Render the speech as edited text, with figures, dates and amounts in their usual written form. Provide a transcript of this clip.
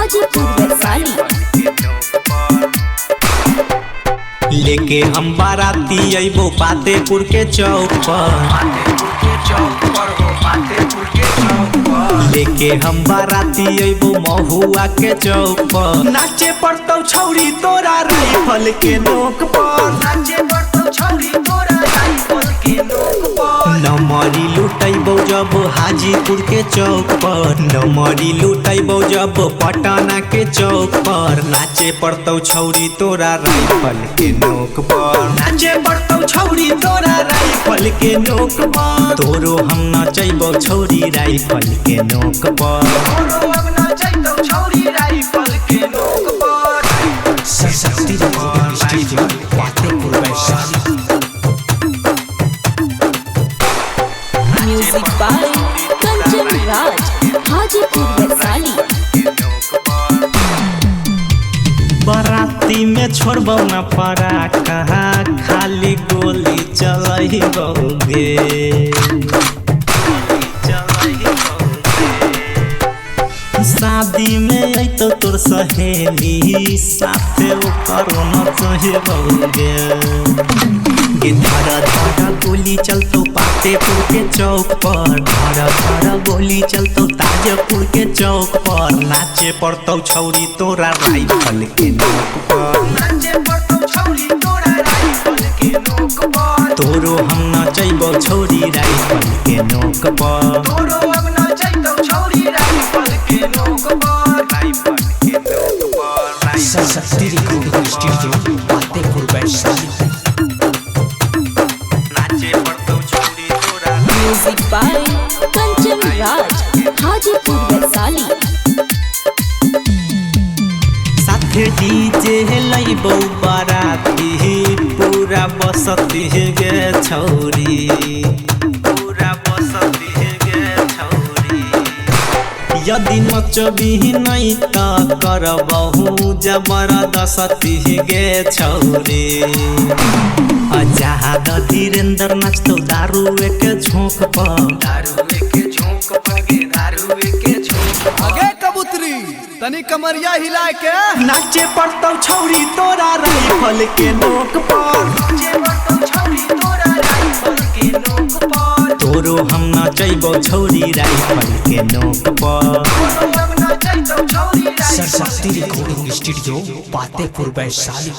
हाजीपुर वैशाली। लेके हम बाराती अइबो पातेपुर के चौक पर। लेके हम बाराती अइबो महुआ के चौक पर। नाचे पड़तौ छौरी तोरा राइफल के नोक पर। नाचे पड़तौ छौरी तोरा राइफल के नोक पर। नमरी लुटैबो जब हाजीपुर के चौक पर। नमरी लुटैबो जब पटना के चौक पर। नाचे पड़तौ छौरी तोरा राइफल के नोक पर। नाचे पड़तौ छौरी तोरा राइफल के नोक पर। तोरो हम नचैबो छौरी राइफल के नोक पर। तोरो हम नचैबो छौरी राइफल के नोक पर। Saraswati studio Patepur Vaishali. Music by Kanchan Raj Hajipur Vaishali. बाराती में छोड़बो न पड़ा कहा खाली गोली चलैबोगे। शादी में अइतो तोर सहेली साथे ओकर नचैबोगे। धर धर गोली चलतो पातेपुर के चौक पर। धर धर गोली चलतो ताजपुर के चौक पर। नाचे पड़तौ छौरी तोरा राइफल के नोक पर। नाचे पड़तौ छौरी तोरा राइफल के नोक पर। तोरो हम नचैबो छौरी राइफल के नोक पर। तोरो हम नचैबो छौरी राइफल के नोक पर। राइफल के नोक पर। Saraswati studio Patepur Vaishali. Music by Kanchan Raj Hajipur Vaishali. साथे डीजे लइबो बाराती पूरा बसती गे छौरी। पूरा बसती गे छौरी। यदि नचबी नहीं त करबहु जबरदस्ती गे छौरी। आजाद धीरेन्द्र नाचतो दारुए के झोंक पर। दारुए के झोंक पर गे दारुए के झोंक पर। आगे कबूतरी तनी कमरिया हिला के नाचे पड़तौ छौरी तोरा राइफल के नोक पर। नाचे पड़तौ छौरी तोरा राइफल के नोक पर। तोरो हम नचैबो छौरी राइफल के नोक पर। तोरो हम नचैबो छौरी राइफल। सरस्वती स्टूडियो पातेपुर वैशाली।